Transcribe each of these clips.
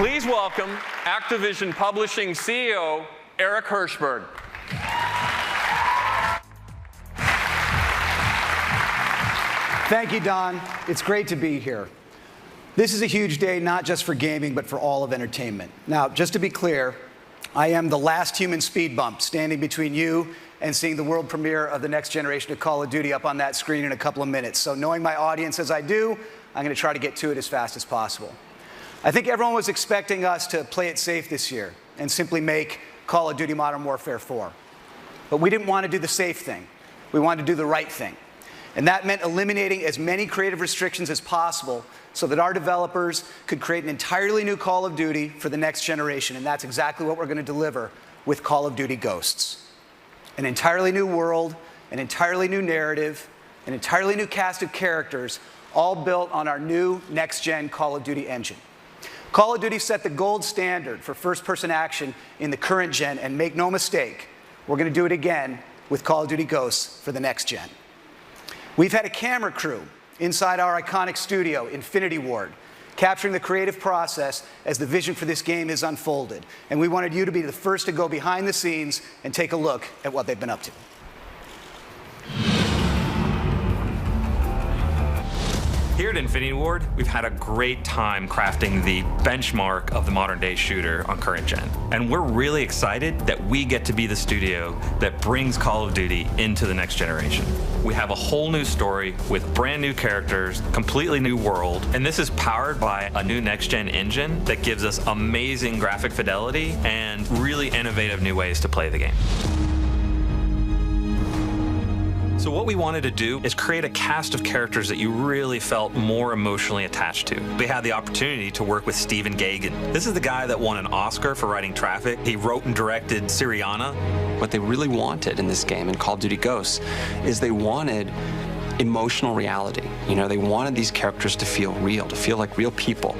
Please welcome Activision Publishing CEO, Eric Hirshberg. Thank you, Don. It's great to be here. This is a huge day, not just for gaming, but for all of entertainment. Now, just to be clear, I am the last human speed bump standing between you and seeing the world premiere of the next generation of Call of Duty up on that screen in a couple of minutes. So knowing my audience as I do, I'm going to try to get to it as fast as possible. I think everyone was expecting us to play it safe this year and simply make Call of Duty Modern Warfare 4. But we didn't want to do the safe thing. We wanted to do the right thing. And that meant eliminating as many creative restrictions as possible so that our developers could create an entirely new Call of Duty for the next generation. And that's exactly what we're going to deliver with Call of Duty Ghosts. An entirely new world, an entirely new narrative, an entirely new cast of characters, all built on our new next-gen Call of Duty engine. Call of Duty set the gold standard for first-person action in the current gen, and make no mistake, we're going to do it again with Call of Duty Ghosts for the next gen. We've had a camera crew inside our iconic studio, Infinity Ward, capturing the creative process as the vision for this game is unfolded. And we wanted you to be the first to go behind the scenes and take a look at what they've been up to. Here at Infinity Ward, we've had a great time crafting the benchmark of the modern-day shooter on current gen. And we're really excited that we get to be the studio that brings Call of Duty into the next generation. We have a whole new story with brand new characters, completely new world, and this is powered by a new next-gen engine that gives us amazing graphic fidelity and really innovative new ways to play the game. So what we wanted to do is create a cast of characters that you really felt more emotionally attached to. We had the opportunity to work with Stephen Gaghan. This is the guy that won an Oscar for writing Traffic. He wrote and directed Syriana. What they really wanted in this game, in Call of Duty Ghosts, is they wanted emotional reality. You know, they wanted these characters to feel real, to feel like real people.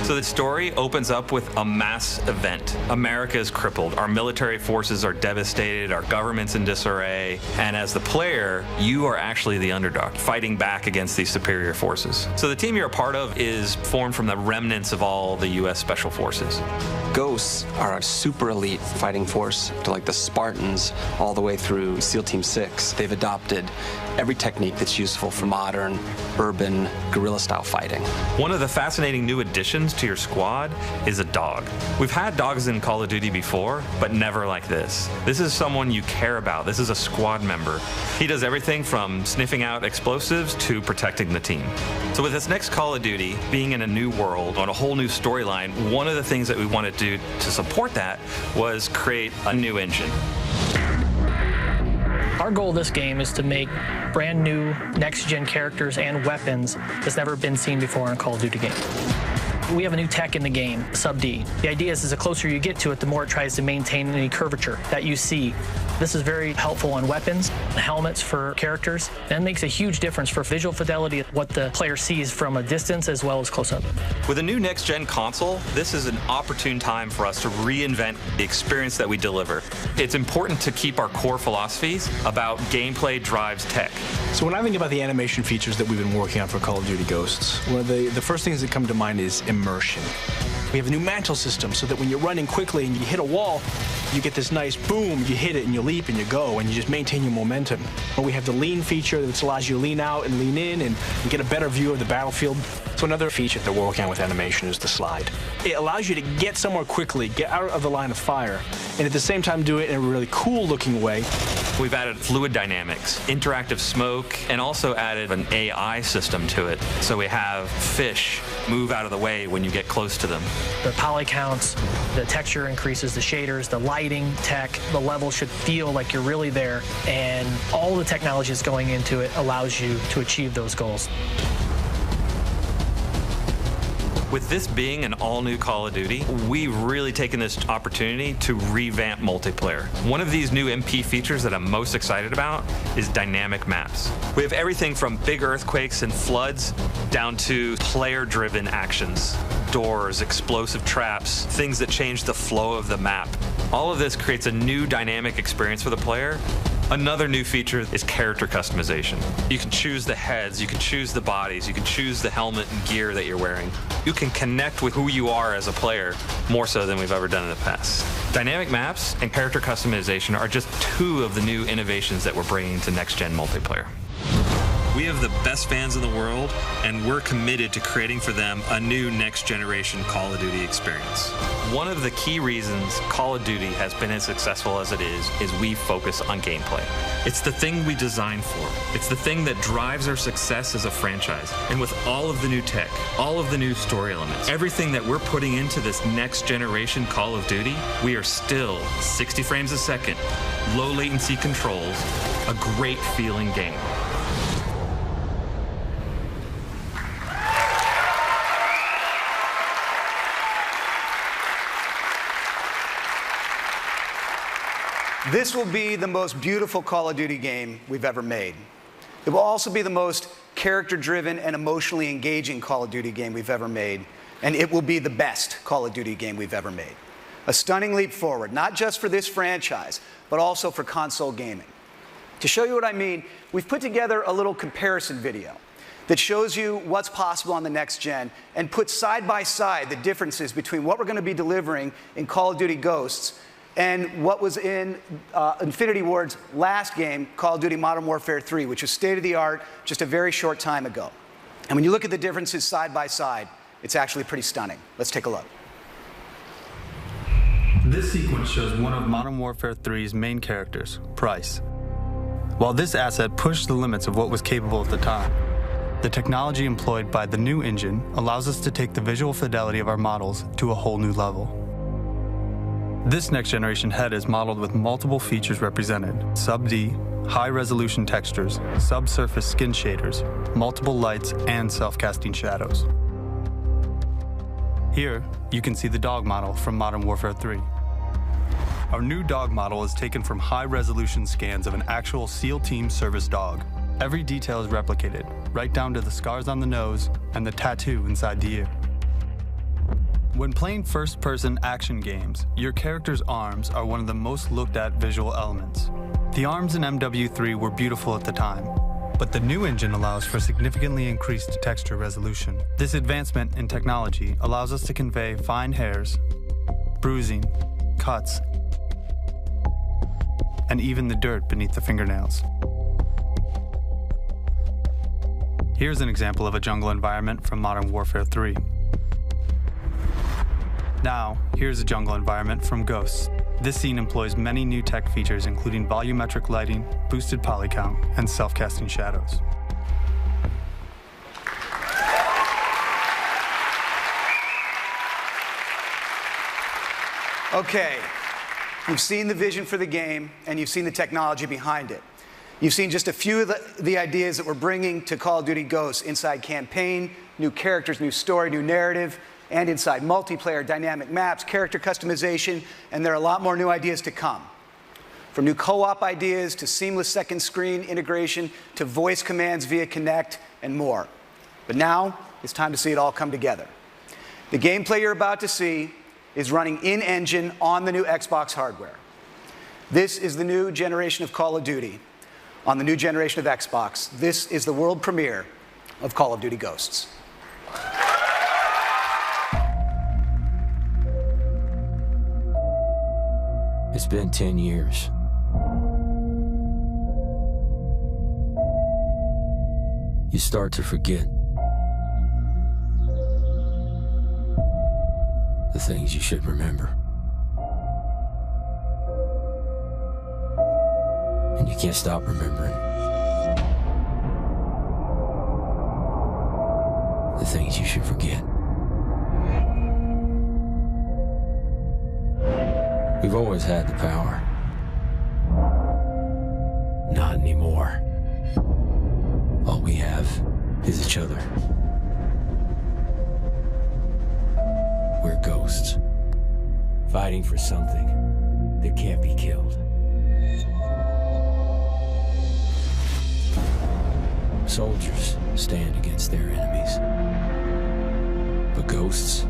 So the story opens up with a mass event. America is crippled. Our military forces are devastated. Our government's in disarray. And as the player, you are actually the underdog, fighting back against these superior forces. So the team you're a part of is formed from the remnants of all the U.S. Special Forces. Ghosts are a super elite fighting force, to like the Spartans all the way through SEAL Team 6. They've adopted every technique that's useful for modern, urban, guerrilla-style fighting. One of the fascinating new additions to your squad is a dog. We've had dogs in Call of Duty before, but never like this. This is someone you care about. This is a squad member. He does everything from sniffing out explosives to protecting the team. So with this next Call of Duty, being in a new world, on a whole new storyline, one of the things that we wanted to do to support that was create a new engine. Our goal of this game is to make brand new next-gen characters and weapons that's never been seen before in a Call of Duty game. We have a new tech in the game, Sub-D. The idea is the closer you get to it, the more it tries to maintain any curvature that you see. This is very helpful on weapons, helmets for characters, and it makes a huge difference for visual fidelity, what the player sees from a distance as well as close-up. With a new next-gen console, this is an opportune time for us to reinvent the experience that we deliver. It's important to keep our core philosophies about gameplay drives tech. So when I think about the animation features that we've been working on for Call of Duty Ghosts, one of the first things that come to mind is immersion. We have a new mantle system so that when you're running quickly and you hit a wall, you get this nice boom, you hit it and you leap and you go and you just maintain your momentum. But we have the lean feature that allows you to lean out and lean in and you get a better view of the battlefield. So another feature that we're working on with animation is the slide. It allows you to get somewhere quickly, get out of the line of fire, and at the same time do it in a really cool looking way. We've added fluid dynamics, interactive smoke, and also added an AI system to it. So we have fish move out of the way when you get close to them. The poly counts, the texture increases, the shaders, the lighting tech, the level should feel like you're really there, and all the technology that's going into it allows you to achieve those goals. With this being an all-new Call of Duty, we've really taken this opportunity to revamp multiplayer. One of these new MP features that I'm most excited about is dynamic maps. We have everything from big earthquakes and floods down to player-driven actions. Doors, explosive traps, things that change the flow of the map. All of this creates a new dynamic experience for the player. Another new feature is character customization. You can choose the heads, you can choose the bodies, you can choose the helmet and gear that you're wearing. You can connect with who you are as a player more so than we've ever done in the past. Dynamic maps and character customization are just two of the new innovations that we're bringing to next-gen multiplayer. We have the best fans in the world, and we're committed to creating for them a new next-generation Call of Duty experience. One of the key reasons Call of Duty has been as successful as it is we focus on gameplay. It's the thing we designed for. It's the thing that drives our success as a franchise. And with all of the new tech, all of the new story elements, everything that we're putting into this next-generation Call of Duty, we are still 60 frames a second, low latency controls, a great feeling game. This will be the most beautiful Call of Duty game we've ever made. It will also be the most character-driven and emotionally engaging Call of Duty game we've ever made, and it will be the best Call of Duty game we've ever made. A stunning leap forward, not just for this franchise, but also for console gaming. To show you what I mean, we've put together a little comparison video that shows you what's possible on the next gen and puts side by side the differences between what we're going to be delivering in Call of Duty Ghosts and what was in Infinity Ward's last game, Call of Duty Modern Warfare 3, which was state-of-the-art just a very short time ago. And when you look at the differences side by side, it's actually pretty stunning. Let's take a look. This sequence shows one of Modern Warfare 3's main characters, Price. While this asset pushed the limits of what was capable at the time, the technology employed by the new engine allows us to take the visual fidelity of our models to a whole new level. This next-generation head is modeled with multiple features represented: sub-D, high-resolution textures, subsurface skin shaders, multiple lights, and self-casting shadows. Here, you can see the dog model from Modern Warfare 3. Our new dog model is taken from high-resolution scans of an actual SEAL Team service dog. Every detail is replicated, right down to the scars on the nose and the tattoo inside the ear. When playing first-person action games, your character's arms are one of the most looked-at visual elements. The arms in MW3 were beautiful at the time, but the new engine allows for significantly increased texture resolution. This advancement in technology allows us to convey fine hairs, bruising, cuts, and even the dirt beneath the fingernails. Here's an example of a jungle environment from Modern Warfare 3. Now, here's a jungle environment from Ghosts. This scene employs many new tech features, including volumetric lighting, boosted poly count, and self-casting shadows. Okay, you've seen the vision for the game, and you've seen the technology behind it. You've seen just a few of the ideas that we're bringing to Call of Duty Ghosts: inside campaign, new characters, new story, new narrative, and inside multiplayer, dynamic maps, character customization, and there are a lot more new ideas to come. From new co-op ideas to seamless second screen integration to voice commands via Kinect and more. But now, it's time to see it all come together. The gameplay you're about to see is running in-engine on the new Xbox hardware. This is the new generation of Call of Duty on the new generation of Xbox. This is the world premiere of Call of Duty Ghosts. It's been 10 years. You start to forget the things you should remember. And you can't stop remembering the things you should forget. We've always had the power. Not anymore. All we have is each other. We're ghosts, fighting for something that can't be killed. Soldiers stand against their enemies, but ghosts,